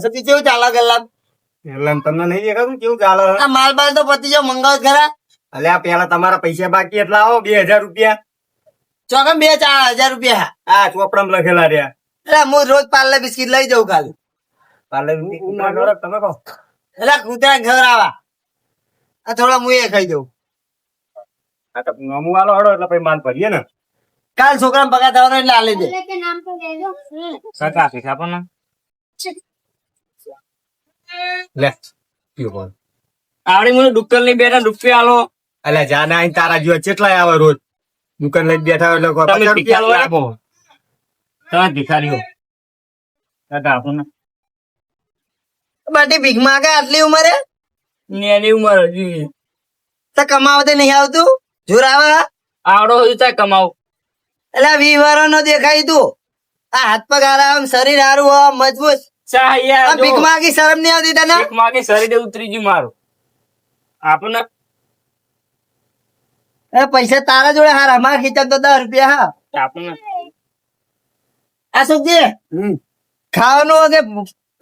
સતી કેવું ચાલે ગલ્લા એટલે તમને નહીં દેખાતું કેવું ચાલે? આ માલ બાલ તો પતી જાવ મંગાવ ખરા અલ્યા પેલા તમારા પૈસા બાકી એટલા આવો 2000 રૂપિયા. ચોકમ 4,000 રૂપિયા આ ચોપડામાં લખેલા રહ્યા. એટલે હું રોજ પાર્લે બિસ્કીટ લઈ જાઉં ખાલી પાર્લે તમે કહો. એટલે કૂતરા ઘર આવા આ થોડા હું એ ખાઈ દઉં હા તો અમુ આલો હડો એટલે પછી માલ ભરીએ ને. કાલ છોકરા પગાર થવાનો એટલે આલી દે કાકા પૈસા આપો ને. લે પીઓ બોલ. આવડી મને દુકાન લઈ બેઠા રૂપિયા આલો. અલ્યા જાના આઈ તારા જેવા કેટલાય આવે રોજ દુકાન લઈ બેઠા એટલે કોઈ 50 રૂપિયા આપો. તમે ભિખારીઓ કાકા આપો ને. બાટી ભીખ માંગે આટલી ઉંમરે એની ઉંમર હજી તો કમાવતે નહીં આવતું જોર આવે આવડો હોય તો કમાવ. એટલે 20 નો દેખાય તું આ હાથ પગ આરામ શરીર હારું હો મજબૂત ચા યાર આ ભીખ માંગી શરમ નહીં આવતી તને એક માગે શરીરે ઉતરી ગયું મારું. આપો ને. એ પૈસા તારા જોડે હારા માર ખીચા તો 10 રૂપિયા હા આપો ને. આ સુખજી ખાવાનું કે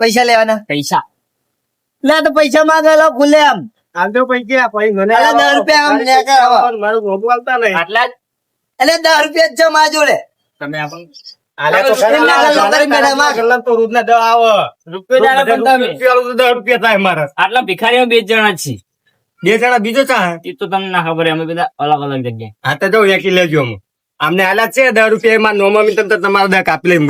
પૈસા લેવાના પૈસા લે તો પૈસા માંગે લો ખુલે આમ આલજો પૈસા પછી મને અલા 10 રૂપિયા આમ લે કર હવે. મારું મોઢું આલતા નહીં. આટલા જ એટલે 10 રૂપિયા જ છે મારા જોડે તમે આપો ને. આલે તો તમે ગલ્લા તો રોજના 10 આવે. રૂપિયા જ આલો પણ તમે. રૂપિયા આલું તો 10 રૂપિયા થાય મારા. આટલા ભિખારીઓ 2 જણા છીએ. બે જણા બીજો ચા એ તો તમને ના ખબર અમે બધા અલગ અલગ જગ્યાએ. હા તો જો વેકી લેજો અમુ. આમને આલ્યા છે 10 રૂપિયા એમાં નોમા તમે તમારા 10 કાપી લઈ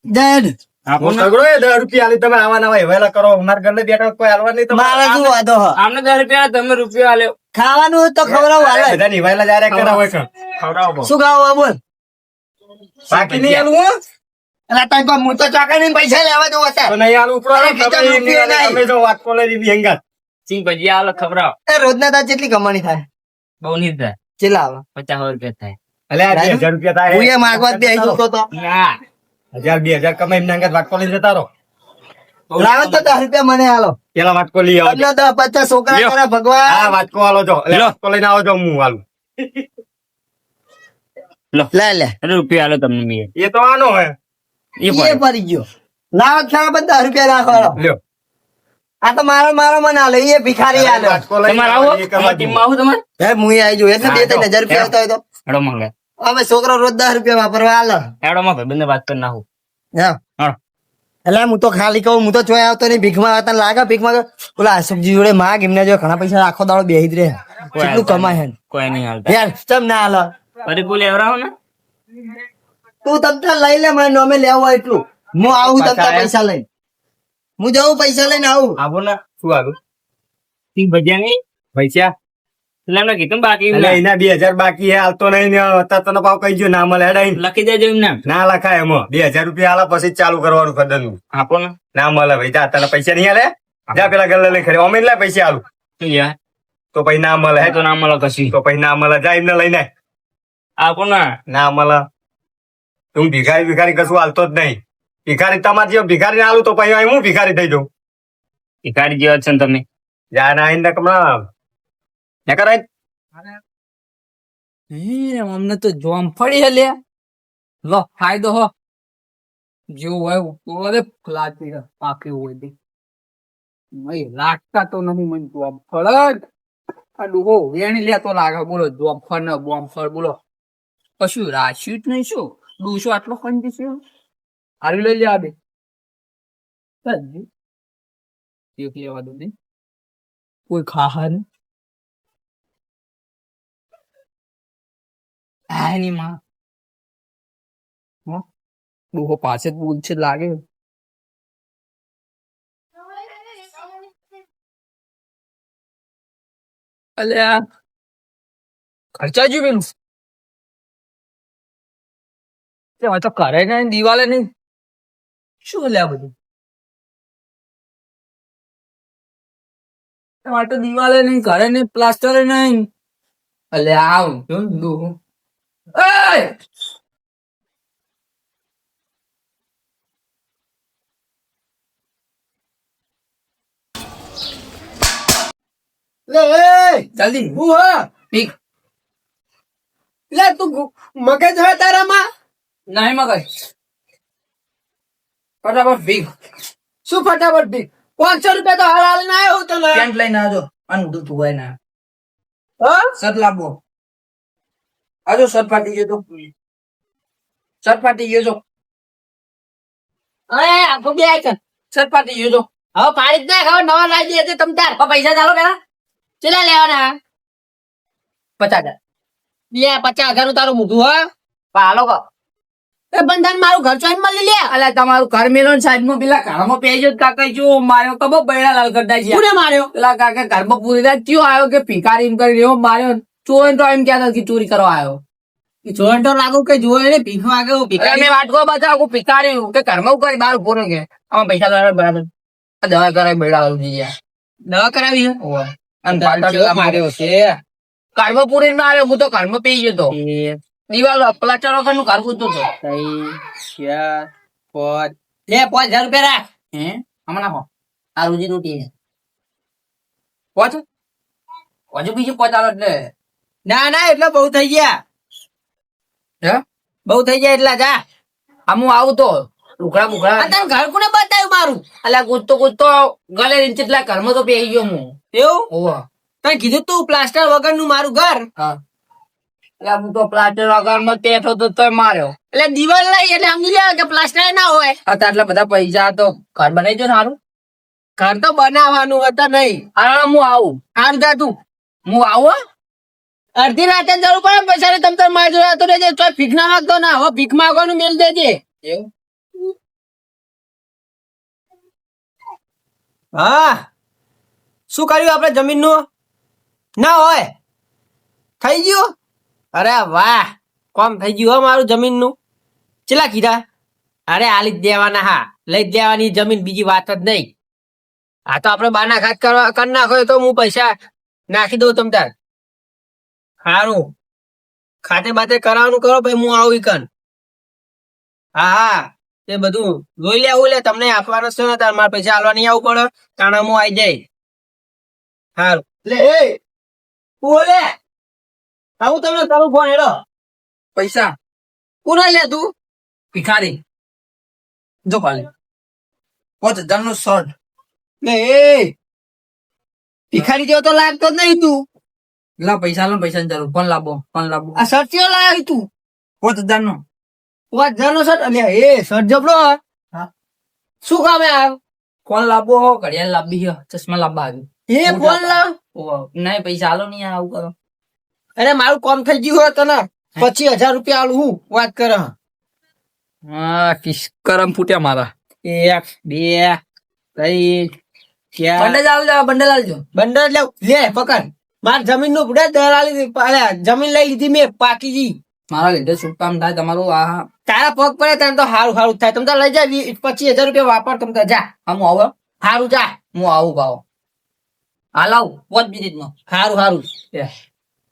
જડ આપો હું ને. સગડો 10 રૂપિયા આલી તમે આવા નવા હેવેલા કરો મારા ઘરને બેઠા કોઈ હાલવા નહીં મારે શું વાંધો હ આમને 10 રૂપિયા તમે રૂપિયા આલ્યો. ખાવાનું તો ખવડાવું હાલે બધા નિભાયેલા જ્યારે કરા હોય છે. ખવડાવો. શું ખાવું બોલ બાકી નહીં આલું હો. એટલે તાર પર હું તો ચોકડીને પૈસા લેવા જવું હશે તો નહીં આલું ઉપરો અરે ખીચા રૂપિયા નહીં. તમે જો વાત કોલે દીધી હંગાત સિંગ ભજીયા આલો ખવડાવો. એ રોજના તાર કેટલી કમાણી થાય બહુ નહીં થાય. ચેલા આવે 50 રૂપિયા થાય. અલે આ 2000 રૂપિયા થાય હું એ માગવા જ બેસી જતો તો ના 1000 કમાઈ એમને હંગાત વાટકો લઈ જતા રહો. લાવો તો 10 રૂપિયા મને હાલો પેલા વાટકો લઈ આવો તમને 10-50 છોકરા લ્યો. કરે ભગવાન હા વાટકો આલો જો એટલે લ્યો. વાટકો લઈને આવો જો હું આલું લો લે લે રૂપિયા આલો તમને મેં. એ તો આનો હે એ એ પડે. પડી ગયો લાવો ખાવા પણ 10 રૂપિયા નાખો હાલો. લ્યો આ તો મારો મને હાલો એ ભિખારી હાલો વાટકો લઈને તમારે આવો એ કરવા ટીમમાં આવું તમારે. હે હું આવી જઉં એટલે 2-3 હજાર રૂપિયા આવતા હોય તો હેડો મંગે અમે છોકરો રોજ 10 રૂપિયા વાપરવા હાલો હેડો માં ભાઈ બંને વાત કરી નાખું. હા હા એટલે હું તો ખાલી કહું હું તો ચોય આવતો નહીં ભીખમાં આવતા લાગે ભીખમાં ઓલા અશોકજી જોડે માગ એમને જો ઘણા પૈસા આખો દાડો બેહી જ રહે કેટલું કમાય હે કોઈ નહીં હાલતા. યાર ચમ ના હાલો ફરી બોલે એવરાવો ને. તું તમતા લઈ લે મને નોમે લેવું હોય એટલું હું આવું તમતા પૈસા લઈને હું જવું પૈસા લઈને આવું આવો ને શું આલું સિંગ ભજીયા નહીં પૈસા એટલે એમને કીધું બાકી એટલે એના 2000 બાકી હે હાલતો નહીં ને અત્યારે તને ભાવ કઈ ગયો ના મળે હેડાઈ લખી દેજો એમને. ના લખાય એમાં 2000 રૂપિયા આલા પછી જ ચાલુ કરવાનું ખદનનું આપો ને. ના મળે ભાઈ જા તને પૈસા નહીં આલે જા પેલા ગલ્લા લઈ ખરી અમે લે પૈસા આલું શું યાર તો પછી ના મળે એ તો ના મળે કશી. તો પછી ના મળે જા એમને લઈને આપો ને. ના મળે હું ભિખારી કશું હાલતો જ નહીં ભિખારી તમારે જેવો ભિખારી આલું તો પછી હું ભિખારી થઈ જાઉં ભિખારી જેવા છો ને તમે. જા ના આઈને કમણા ને કરાય અમને તો જોમ ફળી હે લે લો ફાયદો હો જેવું હોય ઓરે ફલાતી પાકી હોય દે મય લાગતા તો નહીં મને જોમ ફળ આ ડૂહો વેણી લે તો લાગે બોલો જોમ ફળ ને બોમ ફળ બોલો કશું રાશ્યું જ નહીં શું ડૂસો આટલો ખંડી છે હારી લઈ લે આ બે એક લેવા દો નહીં કોઈ ખાહા નહીં એની માં ડોહો પાસે જ બોલ છે લાગે અલ્યા ખર્ચા જો પેલું તો કરે નહીં દિવાલે નહીં શું લ્યા બધું તમારે તો દિવાલે નહીં ઘરે નહીં પ્લાસ્ટર નહીં અલ્યા આવ ડોહો Hey! લે જલ્દી હું હા પીક લે તું મગજ હે તારામાં નહીં મગજ ફટાફટ ભીખ. શું ફટાફટ ભીખ? 500 રૂપિયા તો હાલ હાલ ના આવ્યો તને. પેન્ટ લઈને આવજો અને દૂધ ધોવાય ના હા? શર્ટ લાવો. આજો શર્ટ ફાટી ગયો તો. શર્ટ ફાટી ગયો છો. અરે આખો બે આઈ કર. શર્ટ ફાટી ગયો છો. હવે પાડી જ નાખ, હવે નવા લાવી દે તમ તાર. પૈસા ચાલો પેલા. ચેલા લેવાના? 50,000. 50,000 નું તારું મૂકું હા? પાલો કો. એ બંધન મારું ઘર ચોઈન મળી લે. અલ્યા તમારું ઘર મેલો ને સાઈડમાં પેલા ઘરમાં પેજો કાકા જો માર્યો કબો બૈરા લાલ કરતા છે. કોને માર્યો? પેલા કાકા ઘરમાં પૂરી રાત કયો આવ્યો કે ભિખારી એમ કરી એવો માર્યો. ચોર તો એમ કહેતા કે ચોરી કરવા આવ્યો. જોઈન તો લાગુ કે જોયે ને ભીખ માંગે હું એટલે મેં વાટકો બતાવ ભિખારી કે ઘરમાં ઉકરી બહાર ઉભો રહી ગયા. આમાં પૈસા દ્વારા બરાબર આ દવા કરાવી બૈરા લાલ જઈ ગયા. દવા કરાવી હે? ઓવે. અને પાછળ પેલા માર્યો છે. ઘરમાં પૂરી માર્યો હું તો ઘરમાં પી ગયો તો. દિવાલ પ્લાસ્ટર વગરનું ઘર પૂરતું હતો. 3, 4, 5 લે 5,000 રૂપિયા રાખ. હે આમાં નાખો આ રોજી રોટી પોચ હજુ બીજું પોચ આલો એટલે ના ના એટલે બહુ થઈ ગયા. હે બહુ થઈ ગયા એટલા જા. આમ હું આવું તો લુકડા આ બુકડા તને ઘર કોને બતાવ્યું મારું? અલ્યા કૂદતો ગલે એટલા ઘરમાં તો પેઈ ગયો હું. એવું ઓવા તને કીધું તું પ્લાસ્ટર વગર નું મારું ઘર. હા એટલે હું તો પ્લાસ્ટર વગરમાં પેઠો તો તોય માર્યો. એટલે દિવાલ લઈ એટલે સમજી લે કે પ્લાસ્ટર ના હોય. આટલા બધા પૈસા તો ઘર બનાવી જો સારું. ઘર તો બનાવવાનું હતા નહીં. હા હું આવું આડધા તું હું આવું હો. અડધી રાતે જરૂર પડે પૈસા ને તમ તાર માર જોડે તો રહેજે. તો ભીખ ના માંગતો ના, હવે ભીખ માંગવાનું મેલ દેજે. એવું હા શું કર્યું આપણે જમીન નું? ના હોય થઈ ગયું. અરે વાહ કોમ થઈ ગયું હો મારું જમીન નું. ચેલા કીધા? અરે આલી જ દેવાના. હા લઈ જ દેવાની જમીન, બીજી વાત જ નહીં. હા તો આપડે બાના ખાત કરવા કરી નાખો તો હું પૈસા નાખી દઉં તમ તાર. સારું ખાતે બાતે કરાવવાનું કરો ભાઈ, હું આવું કન. હા હા એ બધું જોઈ લેવું. લે તમને આપવાના છે ને તાર મારે પૈસા આલવા નહીં આવવું પડે. તાણા હું આવી જાય. સારું લે એ બોલે આવું તમને તારું ફોન હેડો. પૈસા કોને લે તું? ભિખારી જો પાલે 5,000 નો શર્ટ. લે એ ભિખારી જેવો તો લાગતો જ નહીં તું. લા પૈસા લો પૈસા ની જરૂર. ફોન લાવો આ શર્ટ કેવો લાવ્યો તું? 5,000 નો. 5,000 નો શર્ટ? અલ્યા એ શર્ટ જબરો. હા શું કામે આવ્યો? ફોન લાવો ઘડિયાળ લાવવી છે, ચશ્મા લાવવા આવ્યું. એ ફોન લાવ. નહીં પૈસા આલો નહીં આવું કરો. અરે મારું કામ થઈ ગયું હોય તને 25,000 રૂપિયા આલું. હું વાત કરે. હા કિસ કરમ ફૂટ્યા મારા. 1 2 3 4 બંડલ આવજો બંડલ આવજો. બંડલ લે પકડ. માર જમીન નું બુડા દલાલી જમીન લઈ લીધી મેં પાકીજી. મારા લીધે શું કામ થાય તમારું? આ તારા પગ પડે તને તો હારું હારું થાય. તમ તાર લઈ જા 25,000 રૂપિયા વાપર. તમ તાર જા. હું આવું હારું જા. હું આવું ભાવ હાલ આવું 5 મિનિટમાં હારું હારું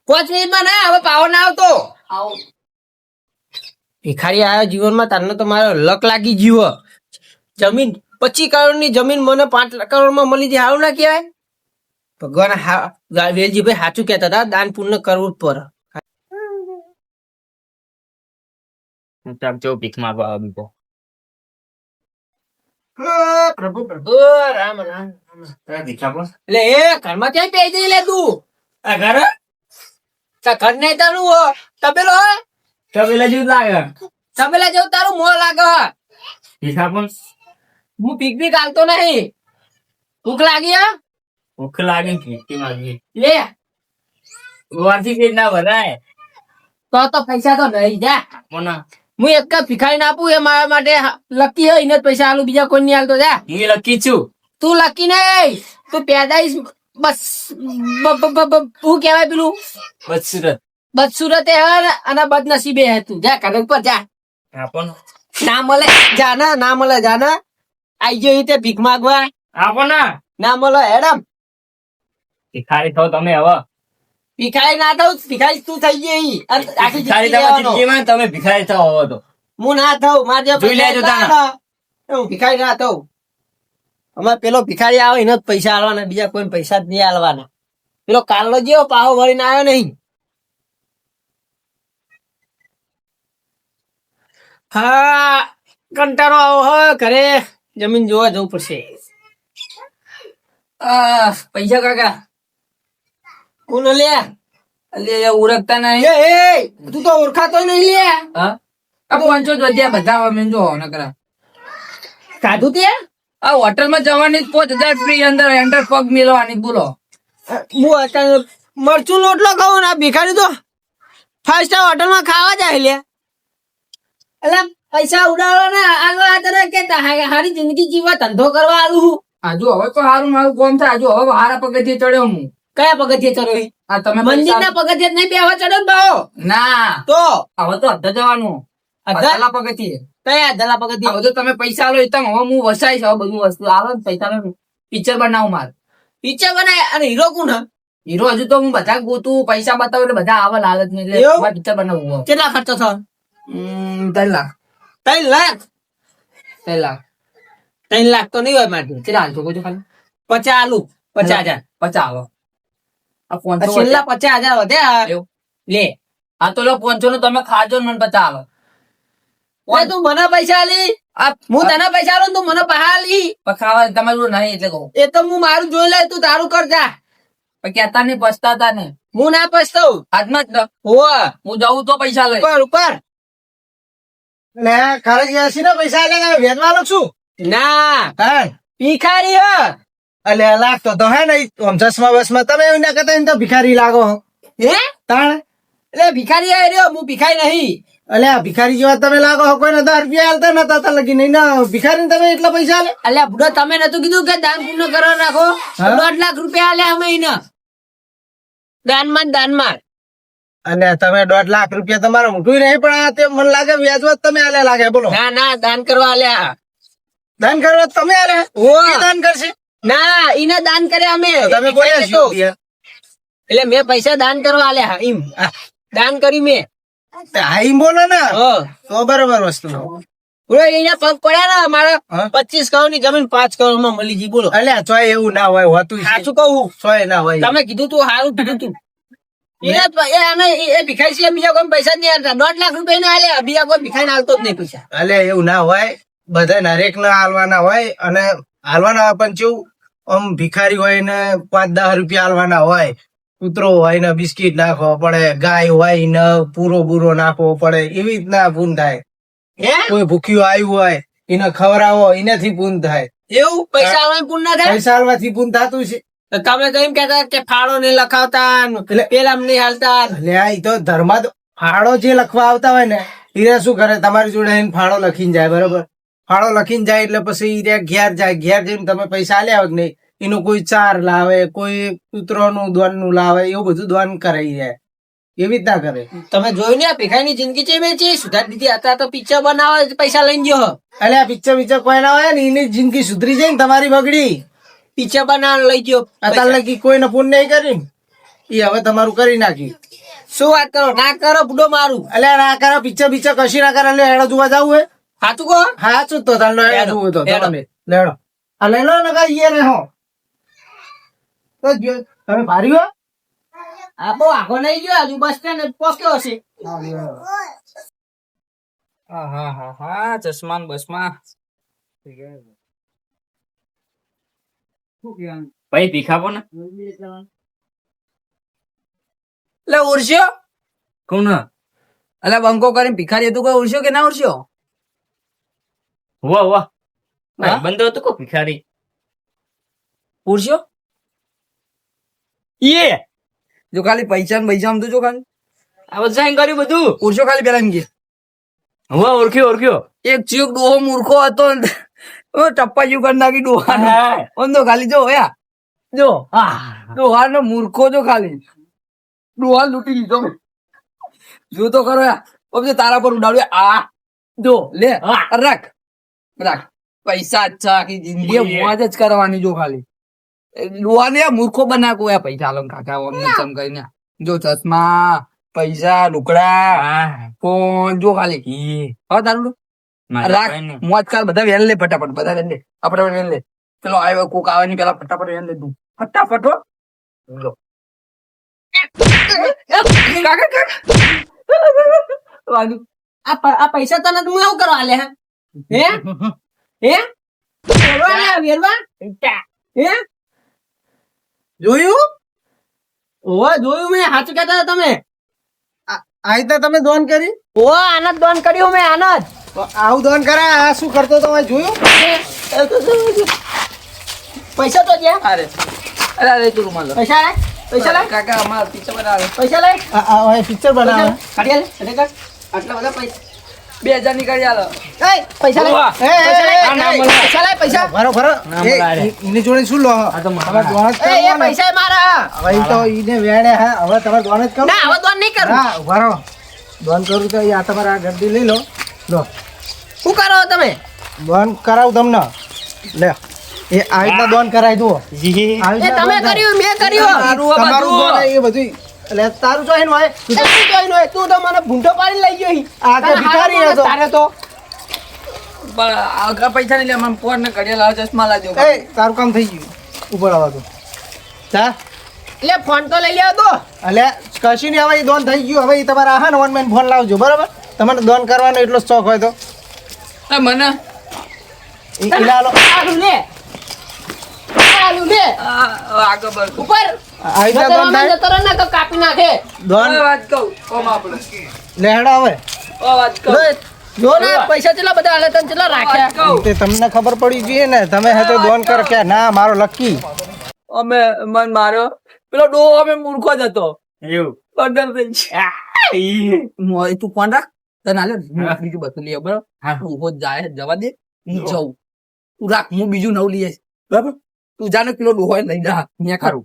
5 મિનિટમાં ના હવે પાવર ના આવતો. આવું. ભિખારી આવ્યો જીવનમાં. તને તો મારો લક લાગી જીવો. જમીન 25 કરોડ ની જમીન મને 5 કરોડ માં મળી જાય. હારું ના કહેવાય? ભગવાન વેલજીભાઈ સાચું કહેતા હતા, દાન પુણ્ય કરવું જ પડે. ચો ભીખ માંગવા આવ્યો બીજો. પ્રભુ પ્રભુ રામ રામ. એટલે એ ઘરમાં ક્યાં પેઈ જઈ લે તું? આ ઘર ઘર નહીં તારું હો. તબેલો હે? તબેલા જેવું લાગે. તબેલા જેવું તારું મોં લાગે હે. ભીખ આપો. હું પીક બી ગાલતો નહીં. ભૂખ લાગી હે? ભૂખ લાગે ભીખ માંગી. લે વારથી પેટ ના ભરાય. તો પૈસા તો નહીં જા. મોના હું એક જ ભિખારી આપું એ મારા માટે લકી હોય. એને જ પૈસા આલું, બીજા કોઈ નહીં આલતો. જા હું લકી છું. તું લકી નહીં, તું પેદાઈશ બસ શું કેવાય પેલું બદસુરત. બદસુરતે હે અને બદનસીબે હે. તું જા કનક પર જા. આપો ને. ના મળે જા ના, ના મળે જા ના. આઈ ગયો તે ભીખ માંગવા. આપો ના. ના મળે હેડમ. ભિખારી થો તમે હવે. ભિખારી ના થવું, ભિખારી તું થઈ ગઈ. આખી ભિખારી જિંદગી તમારી રહેવાનો. જિંદગીમાં તમે ભિખારી થો હવે તો. હું ના થઉં. મારે જે જોઈ લેજો પૈસા તારા. હતા ને, હું ભિખારી ના થઉં. અમારે પેલો ભિખારી આવે એને જ પૈસા આલવાના, બીજા કોઈ પૈસા જ નહીં આલવાના. પેલો કાલનો જેવો પાહો વળીને આવ્યો નહીં. હા કંટાળો આવો હ ઘરે જમીન જોવા જવું પડશે. પૈસા કાકા કોણ લે? અલે ઓળખતા નહીં. એ તું તો ઓળખાતો નહીં લે. હા આ 500 જ વધ્યા બધા અમે જો નકરા. સાધુ તે આ હોટલમાં જવાની 5000 ફ્રી અંદર એન્ટર પગ મેળવાની બોલો. હું અત્યારે મરચું લોટલો ખાઉં ને આ ભિખારી તો 5 સ્ટાર હોટલમાં ખાવા જાય લે. એટલે પૈસા ઉડાડો ને આગળ આ તને કે હારી જિંદગી જીવવા ધંધો કરવા આલું હું. આજુ હવે તો સારું મારું કામ થાય. આજુ હવે હારા પગથિયે ચડ્યો હું. કયા પગથિયે ચડો? આ તમે મંદિર ના પગથિયે નહીં બેહવા ચડો ને ભાવ ના તો હવે તો અડધા જવાનું. અડધા? અડધા પગથિયે. કયા ધલા પગથિયે? હવે તો તમે પૈસા આલો એ હું વસાઈશ. હવે બધું વસ્તુ આલો ને પૈસા લો પિક્ચર બનાવું મારે. પિક્ચર બનાય અને હીરો કોણ? હીરો હજુ તો હું બધા ગોતું પૈસા બતાવું એટલે બધા આવે લાલચ ને એટલે એવું? મારે પિક્ચર બનાવવું. કેટલા ખર્ચો થયો? 3 લાખ. 3 લાખ? 3 લાખ 3 લાખ તો નહીં હોય માટે. કેટલા હાલશો કહો છો ખાલી? 50 આલુ. 50,000. 50 આવો. આ 500 છેલ્લા 50,000 વધ્યા એવું? લે. આ તો લો 500 નું તમે ખાજો ને મને 50 આવો. ઓય તું મને પૈસા આલી, આ હું તને પૈસા આલું તું મને પૈસા આલી. ખાવા તમારું નહીં એટલે કહું. એ તો હું મારું જોઈ લે, તું તારું કરજા. પણ કહેતા નહીં પછતાતા ને. હું ના પછતાઉં. આજમાં જ હોવે. હું જાઉં તો પૈસા લઈ. ઉપર ઉપર. લે ખરેખર સીધા પૈસા આલે વેચવાનો છું. ના હા ભિખારી હ. અલે લાગતો તો હે ને આમ ચશ્મા બસમાં તમે એવું ના કહેતા તો ભિખારી લાગો. હે તાણ એટલે ભિખારી આ રહ્યો, હું ભિખારી નહીં. અલે આ ભિખારી જેવા તમે લાગો હો. કોઈને 10 રૂપિયા આલતા નતા તા લગી નહીં ના ભિખારી તમે એટલા પૈસા આલે. અલ્યા બુડો તમે નતું કીધું કે દાન પુણ્ય કરવા રાખો? હા? 1.5 લાખ રૂપિયા આલ્યા અમે એને દાનમાં દાનમાં. અને તમે 1.5 લાખ રૂપિયા તમારા મોટું નહીં પણ આ તે મને લાગે વ્યાજવા જ તમે આલે લાગે. બોલો ના ના દાન કરવા આલ્યા. દાન કરવા તમે આલે. હોવે. ઈ દાન કરશે ના ઈને દાન કર્યા અમે. તો તમે બોલ્યા તો. છો એટલે મેં પૈસા દાન કરવા આલ્યા એમ. દાન કરી મેં. હાઈ બોલો ને હા તો બરોબર વસ્તુ. બોલો એના પગ પડ્યા ને મારા હા? 25 કરોડ ની જમીન 5 કરોડ માં મળી ગઈ. બોલો અલ્યા ચોય એવું ના હોય હોતું સાચું કહું. ચોય ના હોય. તમે કીધું તું સારું કીધું તું. એ ભિખારી સિવાય બીજા કોઈ પૈસા જ નહીં આલતા. 1.5 લાખ રૂપિયા ને આલ્યા. બીજા કોઈ ભિખારી આલતો જ નહીં પૈસા. અલ્યા એવું ના હોય. બધા હરેક ના હાલવાના હોય અને હાલવાના હોય પણ કેવું આમ ભિખારી હોય ને 5-10 રૂપિયા હાલવાના હોય. કૂતરો હોય ને બિસ્કીટ નાખવો પડે, ગાય હોય ને પૂરો બૂરો નાખવો પડે. એવી રીતના પૂન થાય. હે કોઈ ભૂખ્યું આવ્યું હોય એને ખવડાવો એનાથી પૂન થાય. એવું પૈસા આલવાની પૂન ના થાય? પૈસા હાલવાથી પૂન થતું છે. તો તમે તો એમ કહેતા કે ફાળો નહીં લખાવતા એટલે- પેલા નહીં હાલતા. અલ્યા ઈ તો ધર્મ ફાળો જે લખવા આવતા હોય ને એને શું કરે તમારી જોડે આઈને ફાળો લખીને જાય. બરોબર ફાળો લખીને જાય એટલે પછી ઈ રહ્યા ઘેર જાય. ઘેર જઈને તમે પૈસા આલ્યા હોય કે નહીં એનું કોઈ ચાર લાવે, કોઈ કૂતરોનું દ્વાનનું લાવે, એવું બધું દ્વાન કરે ઈ રહ્યા. એવી રીતના કરે. તમે જોયું ને આ ભિખારીની જિંદગી છે બે છે સુધારી દીધી. હતા તો પિક્ચર બનાવે પૈસા લઈને ગયો. અલ્યા પિક્ચર કોઈ ના હોય ને એની જિંદગી સુધરી જાય ને તમારી બગડી. પિક્ચર બનાવવા લઈ ગયો. અત્યારે લગી કોઈને પૂન નહીં કરી એ હવે તમારું કરી નાખ્યું. શું વાત કરો? ના કરો બુડો મારું. અલ્યા ના કરે પિક્ચર બીચર કશી ના કરે. એટલે હેડો જોવા જવું હોય. સાચું કહો. હા શું તો તાર હેડો હેડો, જોવું તો હેડો. તમે લેડો આ લઈ લો ને કઈ ઈએ ને હો તો જો તમે ભારી હો. આ બહુ આગો નહીં ગયો. હજુ બસ સ્ટેન્ડ પહોંચ્યો હશે. હા ચશ્મા બસમાં ભાઈ ભીખાપો ને એટલે ઉડશ્યો કોણ એટલે બંકો કરીને ભિખારી હતું કોઈ ઉડશ્યો કે ના ઉડશ્યો? વાહ વાહ હા? બંધો હતો કો ભિખારી ઉડશ્યો ઈએ જો ખાલી પૈસા ને પૈસા તો જો ખાલી આ બધા કર્યું બધું. ઉડશ્યો ખાલી પેલા એમ કે વાહ ઓળખ્યો ઓળખ્યો. એક ચીક ડોહો મૂર્ખો હતો ને, ઓ ટપ્પા જેવું કરી નાખી ડોહાનો. હા. ઓમ તો ખાલી જો યા જો ડોહાનો મૂર્ખો જો ખાલી ડોહા લૂંટી લીધો. જો તો ખરો યા ઓમ જો તારા પર ઉડાડ્યો. આ જો લે રાખ રાખ પૈસા જ છે આખી જિંદગી મોજ જ કરવાની. જો ખાલી ડોહાને યા મૂર્ખો બનાવો યા પૈસા લો કાકા ઓમ ચમ કરીને જો ચશ્મા પૈસા લુકડા ફોન જો ખાલી હા તારું રાખ મોજ કર. બધા વેલ લે ફટાફટ બધા વેલ લે આપણે વેલ લે. પેલો આવ્યો કોક આવે ની પેલા ફટાફટ વેલ લે તું ફટાફટ હો. લો. કાકા કાકા વાગ્યું. આ પૈસા તને હું આવું કરવા આલ્યા? હે હે વેરવા લે, વેરવા હે જોયું ઓવા જોયું મેં, સાચું કહેતા હતા તમે. આ રીતે તમે દોન કરી ઓવા આનંદ દોન કર્યું મેં, આનંદ. તો આવું દોન કરાય આ શું કરતો તો મેં જોયું પૈસા તો જ્યાં અરે અરે અરે તું રૂમાલ લો. પૈસા લાય, પૈસા લાય, કાકા અમારા પિક્ચર બનાવે પૈસા લાય, આ પિક્ચર બનાવે કાઢી આલે, અરે કાઢ. આટલા બધા પૈસા 2000 ની કરી આલો. એય, પૈસા લાય, ઓવા. પૈસા લાય, એ, એ, એ, પૈસા લાય, પૈસા. ભરો ભરો એની જોડે શું લો આ તો હવે દોન જ એ કરવો ને. પૈસા મારા. હવે ઈ તો ઈને વેડે હા હવે તમારે દોન જ કરો ના હવે દોન નહીં કરું. હા ઉભા રહો દોન કરું તો આ તમારે આ ગड्डी લઈ લો લો શું કરો તમે? દોન કરાવું તમને લે એ આ રીતના દોન કરાવી દો આ એ રીતના તમે દોન થાય. કર્યું, મેં કર્યું. તમારું દોન એ બધું એટલે તારું તો એનું હોય એ શું જોઈનું હોય? તું તો મને ભૂંડો પાડીને લઈ ગયો ઈ. આ તો તારે ભિખારી હારો હતો. તારે તો પણ આગળ પૈસા નહીં લે મને ફોન ને ઘડિયાળ લાવો ચશ્મા લાવજો. એ તારું કામ થઈ ગયું ઉપર આવવા દો જા એટલે ફોન તો લઈ લેવો તો. એટલે કશી નહીં હવે ઈ દોન થઈ ગયું હવે ઈ તમારે આહા ને ઓનલાઈન ફોન લાવજો બરાબર તમને દોન કરવાનો એટલો શોખ હોય તો મને ઈ લાલો આલુ લે, આલુ લે, આગળ બળ ઉપર. આ રીતના દોન નતર થાય જતો રહે ને તો કાપી નાખે. દોન વાત કહું કોમ આપણે લેહડા હવે વાત કહું લો, જો ને પૈસા કેટલા બધા હાલે તને કેટલા રાખ્યા. કહું તે તમને ખબર પડી જોઈએ ને તમે હે તો દોન કર કે ના મારો લકી અમે મન મારો પેલો ડો અમે મૂર્ખો જ હતો એવું પંદર થઈ તું ફોન રાખ તને હાલે બીજું બધું લઈ આવ, બરાબર તું ઉભો જ જાય જવા દે હું જઉં તું રાખ હું બીજું નવું લઈ આવીશ બરાબર તું જાને પેલો ડોહો લઈ જા મેં ખરું